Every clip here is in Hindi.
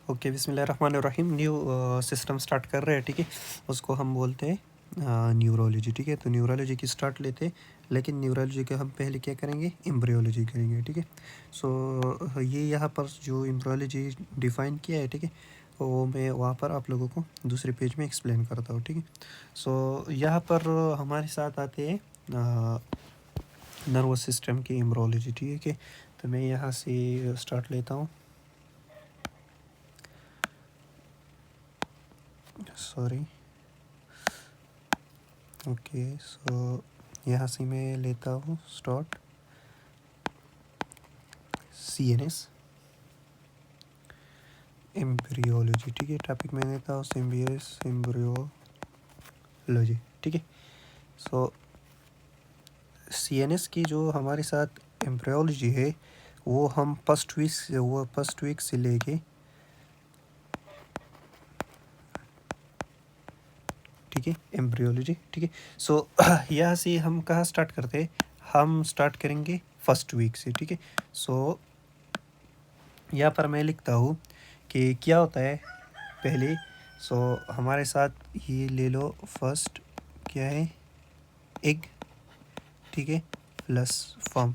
ओके, बिस्मिल्लाहिर्रहमानिर्रहीम। न्यू सिस्टम स्टार्ट कर रहे हैं, ठीक है। उसको हम बोलते हैं न्यूरोलॉजी, ठीक है। तो न्यूरोलॉजी की स्टार्ट लेते हैं, लेकिन न्यूरोलॉजी का हम पहले क्या करेंगे, एम्ब्रियोलॉजी करेंगे, ठीक है। सो ये यहाँ पर जो एम्ब्रियोलॉजी डिफ़ाइन किया है, ठीक है, वो मैं वहाँ पर आप लोगों को दूसरे पेज में एक्सप्लेन करता हूँ, ठीक है। सो यहाँ पर हमारे साथ आते हैं नर्वस सिस्टम की एम्ब्रियोलॉजी, ठीक है। तो मैं यहाँ से स्टार्ट लेता हूँ, सॉरी। ओके, सो यहाँ से मैं लेता हूँ स्टार्ट CNS एम्ब्रियोलॉजी, ठीक है। टॉपिक मैं लेता हूँ सिम्बियस एम्ब्रियोलॉजी, ठीक है। सो CNS की जो हमारे साथ एम्ब्रियोलॉजी है, वो हम फर्स्ट वीक से लेके, ठीक है, एम्ब्रियोलॉजी, ठीक है। सो यहाँ से हम कहाँ स्टार्ट करते हैं, हम स्टार्ट करेंगे फर्स्ट वीक से, ठीक है। सो यहाँ पर मैं लिखता हूँ कि क्या होता है पहले। सो हमारे साथ ये ले लो, फर्स्ट क्या है, एग, ठीक है, प्लस फर्म।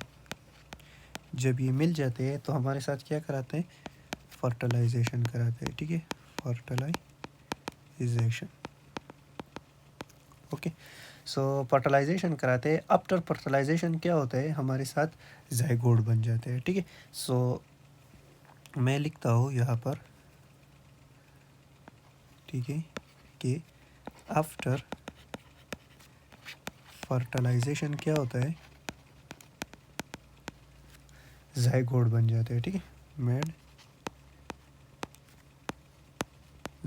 जब ये मिल जाते हैं तो हमारे साथ क्या कराते हैं, फर्टिलाइजेशन कराते हैं, ठीक है, फर्टिलाइजेशन। ओके, सो फर्टिलाइजेशन कराते हैं। आफ्टर फर्टिलाइजेशन क्या होता है, हमारे साथ जाइगोट बन जाते हैं, ठीक है। सो मैं लिखता हूँ यहाँ पर, ठीक है, कि आफ्टर फर्टिलाइजेशन क्या होता है, जाइगोट बन जाते हैं, ठीक है, मेड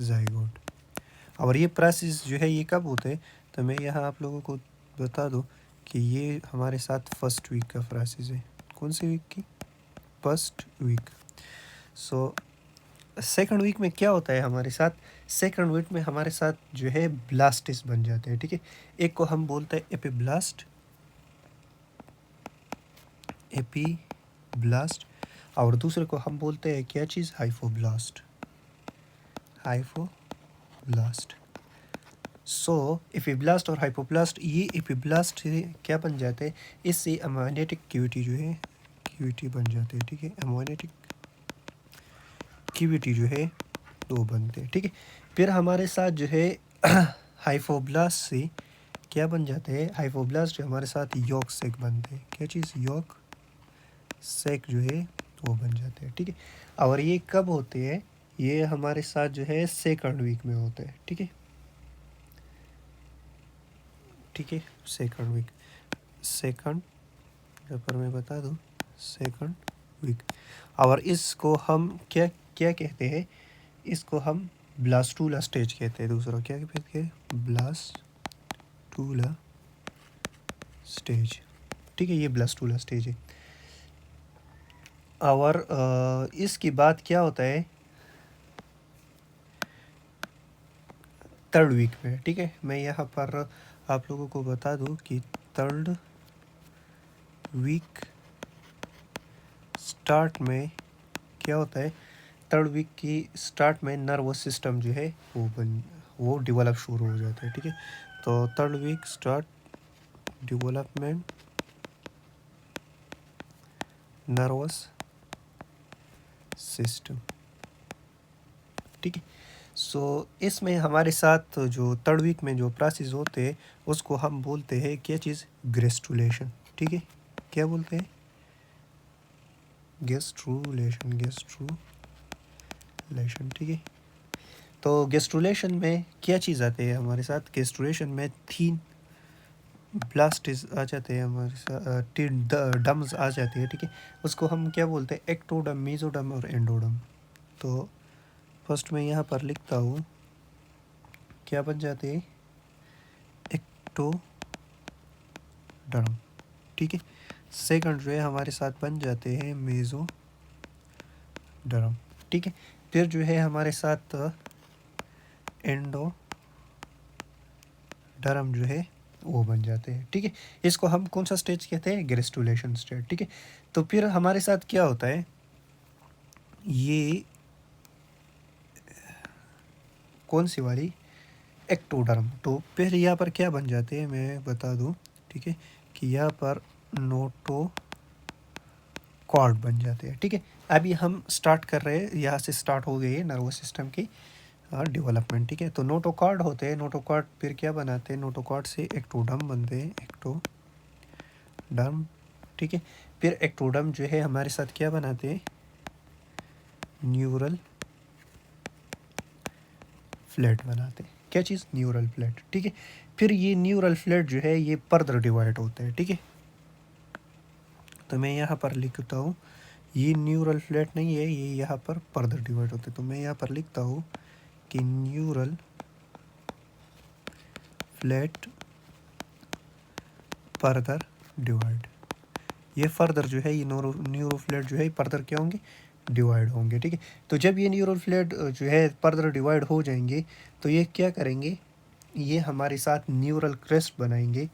जाइगोट। और ये प्रोसेस जो है ये कब होते हैं, तो मैं यहाँ आप लोगों को बता दूँ कि ये हमारे साथ फर्स्ट वीक का प्रोसेस है। कौन सी वीक की, first week. So second week में क्या होता है हमारे साथ, सेकंड वीक में हमारे साथ जो है ब्लास्टिस बन जाते हैं, ठीक है। एक को हम बोलते हैं एपीब्लास्ट, एपीब्लास्ट, और दूसरे को हम बोलते हैं क्या चीज़, हाइफोब्लास्ट, हाइफोब्लास्ट। सो एपीब्लास्ट और हाइपोब्लास्ट, ये एपीब्लास्ट से क्या बन जाते हैं, इससे अमोनेटिक क्यूटी जो है, क्यूटी बन जाते हैं, ठीक है, अमोनेटिक क्यूटी जो है वो बनते हैं, ठीक है। फिर हमारे साथ जो है हाइफोब्लास्ट से क्या बन जाते हैं, हाइफोब्लास्ट जो हमारे साथ यॉक सेक बनते हैं, क्या चीज़, यॉक सेक जो है वो बन जाते हैं, ठीक है। और ये कब होते हैं, ये हमारे साथ जो है सेकंड वीक में होते हैं, ठीक है, ठीक है, सेकंड वीक, सेकंड, यहाँ पर मैं बता दूँ, सेकंड वीक। और इसको हम क्या क्या कहते हैं, इसको हम ब्लास्टूला स्टेज कहते हैं। दूसरा क्या कहते हैं, ब्लास्टूला स्टेज, ठीक है, ये ब्लास्टूला स्टेज है। और इसके बाद क्या होता है थर्ड वीक में, ठीक है। मैं यहाँ पर आप लोगों को बता दूँ कि थर्ड वीक स्टार्ट में क्या होता है, थर्ड वीक की स्टार्ट में नर्वस सिस्टम जो है वो डेवलप शुरू हो जाता है, ठीक है। तो third week start development nervous system, ठीक है। सो इसमें हमारे साथ जो थर्ड वीक में जो प्रोसेस होते हैं उसको हम बोलते हैं क्या चीज़, गेस्ट्रुलेशन, ठीक है। क्या बोलते हैं, गेस्ट्रुलेशन, गेस्ट्रुलेशन, ठीक है। तो गेस्ट्रुलेशन में क्या चीज़ आती है हमारे साथ, गेस्ट्रुलेशन में तीन ब्लास्टिस आ जाते हैं हमारे साथ, तीन डम्स आ जाते हैं, ठीक है। उसको हम क्या बोलते हैं, एक्टोडम, मीजोडम और एंडोडम। तो फर्स्ट में यहाँ पर लिखता हूँ, क्या बन जाते हैं, एक्टोडर्म, ठीक है। सेकंड जो है हमारे साथ बन जाते हैं मेसोडर्म, ठीक है। फिर जो है हमारे साथ एंडोडर्म जो है वो बन जाते हैं, ठीक है। इसको हम कौन सा स्टेज कहते हैं, गेस्ट्रुलेशन स्टेज, ठीक है। तो फिर हमारे साथ क्या होता है, ये कौन सी वाली, एक्टोडर्म। तो फिर यहाँ पर क्या बन जाते हैं मैं बता दूँ, ठीक है, कि यहाँ पर नोटो कॉर्ड बन जाते हैं, ठीक है। अभी हम स्टार्ट कर रहे हैं, यहाँ से स्टार्ट हो गई है नर्वस सिस्टम की डेवलपमेंट, ठीक है। तो नोटोकॉर्ड होते हैं, नोटोकॉर्ड फिर क्या बनाते हैं, नोटोकॉर्ड से एक्टोडर्म बनते हैं, एक्टोडर्म, ठीक है। फिर एक्टोडर्म जो है हमारे साथ क्या बनाते हैं, न्यूरल फ्लैट बनाते हैं। क्या चीज़, न्यूरल फ्लैट, ठीक है। फिर ये न्यूरल फ्लैट जो है ये फर्दर डिवाइड होता है, ठीक है। तो मैं यहाँ पर लिखता हूँ, ये न्यूरल फ्लैट नहीं है, ये यहाँ पर फर्दर डिवाइड होते हैं। तो मैं यहाँ पर लिखता हूँ कि न्यूरल फ्लैट फर्दर डिवाइड। ये फर्दर जो है ये न्यूरो फ्लैट जो है फर्दर क्या होंगे, डिवाइड होंगे, ठीक है। तो जब ये न्यूरल फ्लैट जो है फर्दर डिवाइड हो जाएंगे तो ये क्या करेंगे, ये हमारे साथ न्यूरल क्रेस्ट बनाएंगे,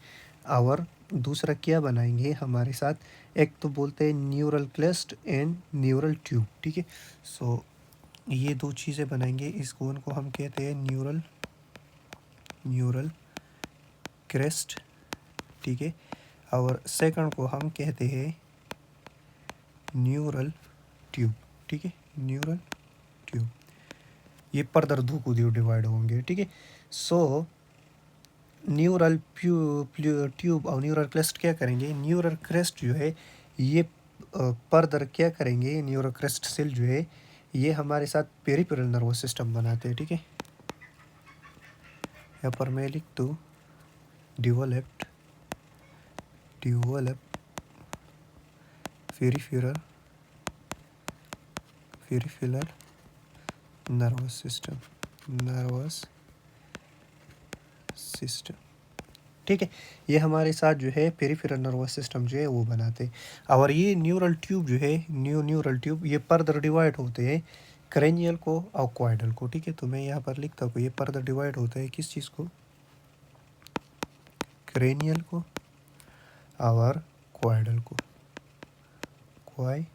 और दूसरा क्या बनाएंगे हमारे साथ, एक तो बोलते हैं neural crest and neural tube, ठीक है। सो ये दो चीज़ें बनाएंगे, इसको उनको हम कहते हैं न्यूरल क्रेस्ट, ठीक है। और सेकंड को हम कहते हैं न्यूरल ट्यूब, ठीक है, न्यूरल ट्यूब। ये फर्दर दो को डिवाइड होंगे, ठीक है। सो न्यूरल ट्यूब और न्यूरल क्रेस्ट क्या करेंगे, न्यूरल क्रेस्ट जो है ये फर्दर क्या करेंगे, न्यूरल क्रेस्ट सेल जो है ये हमारे साथ पेरिफेरल नर्वस सिस्टम बनाते हैं, ठीक है। यहाँ पर मैं लिख दूँ डेवलप पेरिफेरल नर्वस सिस्टम, ठीक है। ये हमारे साथ जो है पेरिफेरल नर्वस सिस्टम जो है वो बनाते हैं। और ये न्यूरल ट्यूब जो है न्यूरल ट्यूब ये फर्दर डिवाइड होते हैं क्रेनियल को और क्वाइडल को, ठीक है। तो मैं यहाँ पर लिखता हूँ ये फर्दर डिवाइड होता है किस चीज़ को, क्रेनियल को और क्वाइडल को, क्वाइडल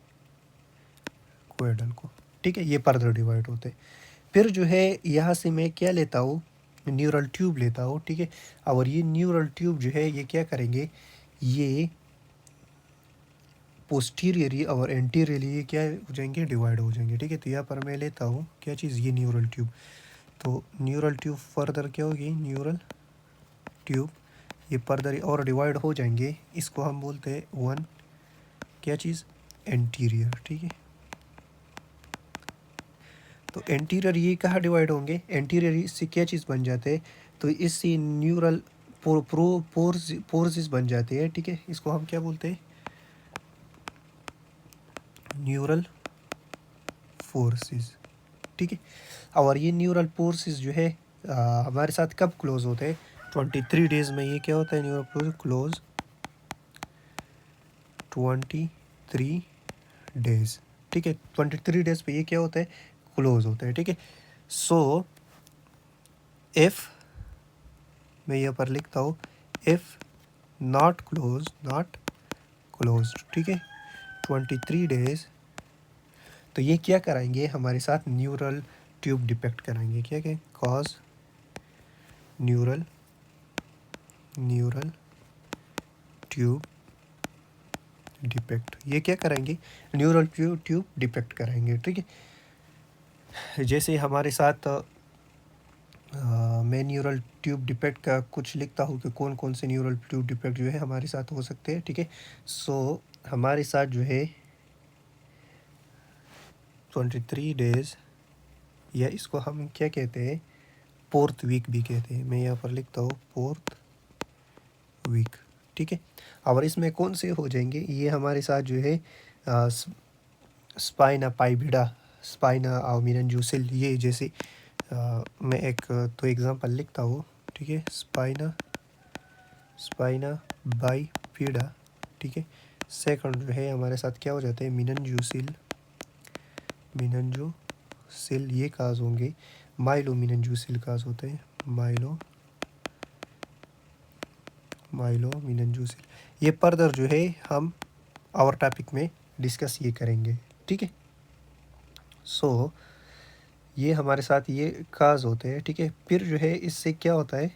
को, ठीक है। ये फर्दर डिवाइड होते हैं। फिर जो है यहाँ से मैं क्या लेता हूँ, न्यूरल ट्यूब लेता हूँ, ठीक है। और ये न्यूरल ट्यूब जो है ये क्या करेंगे, ये पोस्टीरियरली और एंटीरियरली ये क्या हो जाएंगे, डिवाइड हो जाएंगे, ठीक है। तो यहाँ पर मैं लेता हूँ क्या चीज़, ये न्यूरल ट्यूब। तो न्यूरल ट्यूब फर्दर क्या होगी, न्यूरल ट्यूब ये फर्दर और डिवाइड हो जाएंगे, इसको हम बोलते हैं वन क्या चीज़, एंटीरियर, ठीक है। तो एंटीरियर ये कहाँ डिवाइड होंगे, एंटीरियर इससे क्या चीज़ बन जाते हैं, तो इससे न्यूरल पोर्स बन जाते हैं, ठीक है। इसको हम क्या बोलते हैं, न्यूरल फोर्सेस, ठीक है। और ये न्यूरल फोर्सेस जो है हमारे साथ कब क्लोज होते हैं, 23 डेज़ में ये क्या होता है, न्यूरल क्लोज 23 डेज़, ठीक है। 23 डेज़ पे ये क्या होता है, क्लोज होता है, ठीक है। सो इफ़ मैं यहाँ पर लिखता हूँ, इफ़ नॉट क्लोज, ठीक है, 23 डेज़, तो ये क्या कराएंगे हमारे साथ, न्यूरल ट्यूब डिपेक्ट कराएंगे, क्या क्या, कॉज न्यूरल ट्यूब डिपेक्ट, ये क्या कराएंगे, न्यूरल ट्यूब डिपेक्ट कराएंगे, ठीक है। जैसे हमारे साथ मैं न्यूरल ट्यूब डिपेक्ट का कुछ लिखता हूँ कि कौन कौन से न्यूरल ट्यूब डिपेक्ट जो है हमारे साथ हो सकते हैं, ठीक है। सो हमारे साथ जो है 23 डेज़, या इसको हम क्या कहते हैं, फोर्थ वीक भी कहते हैं, मैं यहाँ पर लिखता हूँ फोर्थ वीक, ठीक है। और इसमें कौन से हो जाएंगे, ये हमारे साथ जो है स्पाइना पाइविडा, स्पाइना और मेनिंजियोसेल, ये जैसे मैं एक तो एग्जांपल लिखता हूँ, ठीक है, स्पाइना बाइफिडा, ठीक है। सेकंड जो है हमारे साथ क्या हो जाते हैं, मेनिंजियोसेल ये काज होंगे, माइलो मेनिंजियोसेल काज होते हैं, माइलो मेनिंजियोसेल। ये फर्दर जो है हम और टॉपिक में डिस्कस ये करेंगे, ठीक है। सो ये हमारे साथ ये काज होते हैं, ठीक है। फिर जो है इससे क्या होता है,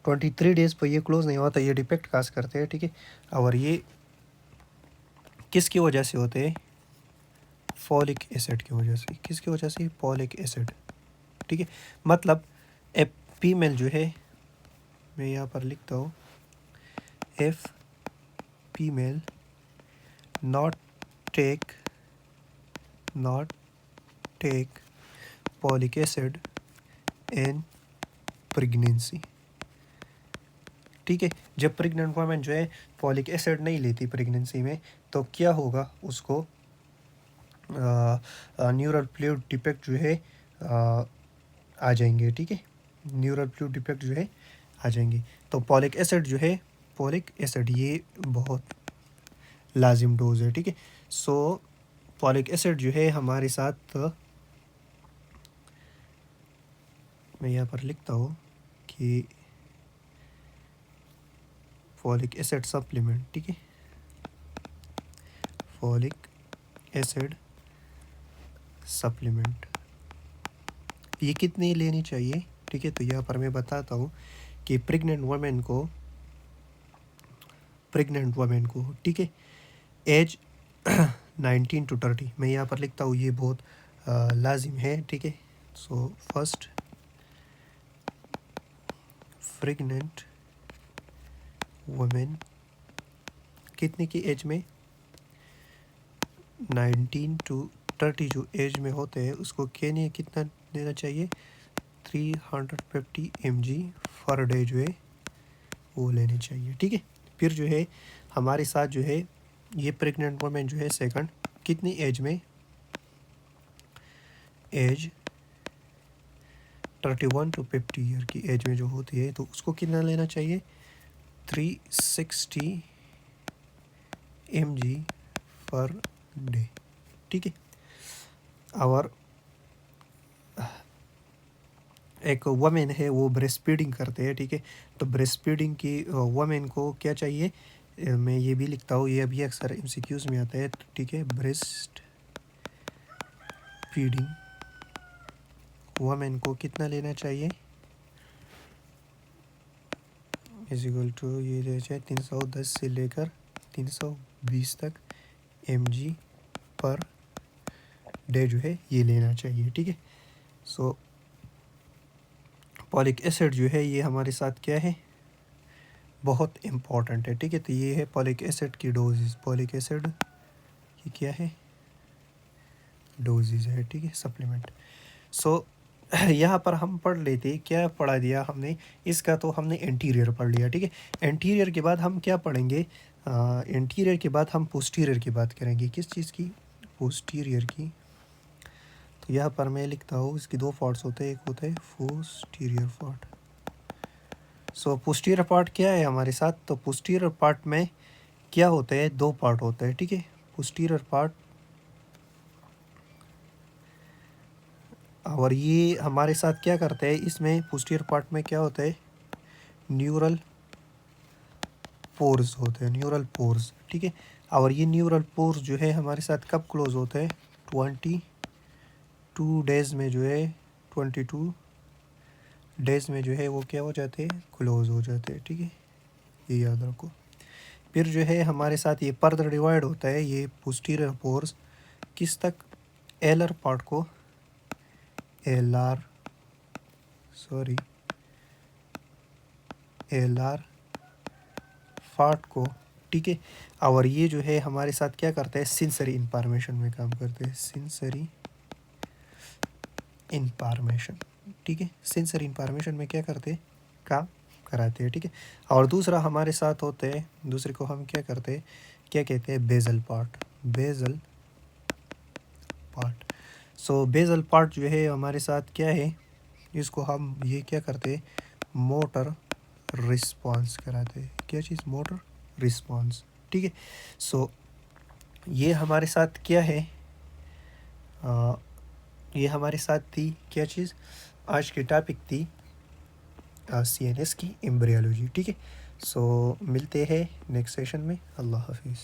23 डेज़ पर ये क्लोज नहीं होता, ये डिफेक्ट काज करते हैं, ठीक है। और ये किसकी वजह से होते हैं, फॉलिक एसिड की वजह से। किसकी वजह से, फॉलिक एसिड, ठीक है। मतलब ए फीमेल जो है, मैं यहाँ पर लिखता हूँ, if female not take folic acid in pregnancy, ठीक है। जब प्रेग्नेंट वुमेन जो है फॉलिक एसिड नहीं लेती प्रेगनेंसी में, तो क्या होगा, उसको न्यूरल फ्लूइड डिफेक्ट जो है आ जाएंगे, ठीक है। न्यूरल फ्लूइड डिफेक्ट जो है आ जाएंगे। तो फॉलिक एसिड जो है, फॉलिक एसिड ये बहुत लाजिम डोज है, ठीक है। सो फॉलिक एसिड जो है हमारे साथ, मैं यहाँ पर लिखता हूँ कि फॉलिक एसिड सप्लीमेंट, ठीक है, फॉलिक एसिड सप्लीमेंट ये कितनी लेनी चाहिए, ठीक है। तो यहाँ पर मैं बताता हूँ कि प्रेग्नेंट वुमेन को, ठीक है, एज 19 to 30, मैं यहाँ पर लिखता हूँ, ये बहुत लाजिम है, ठीक है। सो फर्स्ट, प्रेग्नेंट वुमेन कितने की एज में, 19 to 30 जो एज में होते हैं, उसको कहने कितना देना चाहिए, 350 mg पर डे जो है वो लेनी चाहिए, ठीक है। फिर जो है हमारे साथ जो है ये प्रेग्नेंट वुमेन जो है सेकंड कितनी एज में, एज 31 to 50 ईयर की एज में जो होती है, तो उसको कितना लेना चाहिए, 360 mg पर डे, ठीक है। और एक वमेन है वो ब्रेस्ट फीडिंग करते हैं, ठीक है। तो ब्रेस्ट फीडिंग की वमेन को क्या चाहिए, मैं ये भी लिखता हूँ, ये अभी अक्सर एमसीक्यूज में आता है, ठीक है। ब्रेस्ट फीडिंग वमेन को कितना लेना चाहिए, इज इक्वल टू ये ले जाए 310 से लेकर 320 तक mg पर डे जो है ये लेना चाहिए, ठीक है। सो फॉलिक एसिड जो है ये हमारे साथ क्या है, बहुत इम्पॉर्टेंट है, ठीक है। तो ये है फॉलिक एसिड की डोजेज, फॉलिक एसिड की क्या है, डोजेज है, ठीक है, सप्लीमेंट। सो यहाँ पर हम पढ़ लेते, क्या पढ़ा दिया हमने, इसका तो हमने एंटीरियर पढ़ लिया, ठीक है। एंटीरियर के बाद हम क्या पढ़ेंगे, एंटीरियर के बाद हम पोस्टीरियर की बात करेंगे, किस चीज़ की, पोस्टीरियर की। तो यहाँ पर मैं लिखता हूँ, इसकी दो पार्ट्स होते हैं, एक होता है पोस्टीरियर पार्ट। सो पोस्टीरियर पार्ट क्या है हमारे साथ, तो पोस्टीरियर पार्ट में क्या होता है, दो पार्ट होता है, ठीक है। पोस्टीरियर पार्ट, और ये हमारे साथ क्या करता है, इसमें पोस्टीरियर पार्ट में क्या होता है, न्यूरल पोर्स होते हैं, न्यूरल पोर्स, ठीक है। और ये न्यूरल पोर्स जो है हमारे साथ कब क्लोज होते हैं, 22 डेज़ में जो है, 22 डेज़ में जो है वो क्या हो जाते हैं, क्लोज हो जाते हैं, ठीक है, ये याद रखो। फिर जो है हमारे साथ ये फर्दर डिवाइड होता है, ये पोस्टीरियर पोर्स किस तक, एलर पार्ट को, एलआर पार्ट को, ठीक है। और ये जो है हमारे साथ क्या करता है, सेंसरी इंफॉर्मेशन में काम करते हैं, सेंसरी इंफॉर्मेशन, ठीक है। सेंसरी इंफॉर्मेशन में क्या करते हैं, काम कराते हैं, ठीक है। और दूसरा हमारे साथ होते हैं, दूसरे को हम क्या करते हैं, क्या कहते हैं, बेजल पार्ट, बेजल पार्ट। सो बेजल पार्ट जो है हमारे साथ क्या है, इसको हम ये क्या करते हैं, मोटर रिस्पॉन्स कराते हैं, क्या चीज़, मोटर रिस्पॉन्स, ठीक है। सो ये हमारे साथ क्या है, ये हमारे साथ थी क्या चीज़, आज की टॉपिक थी CNS की एम्ब्रियोलॉजी, ठीक है। सो मिलते हैं नेक्स्ट सेशन में, अल्लाह हाफिज़।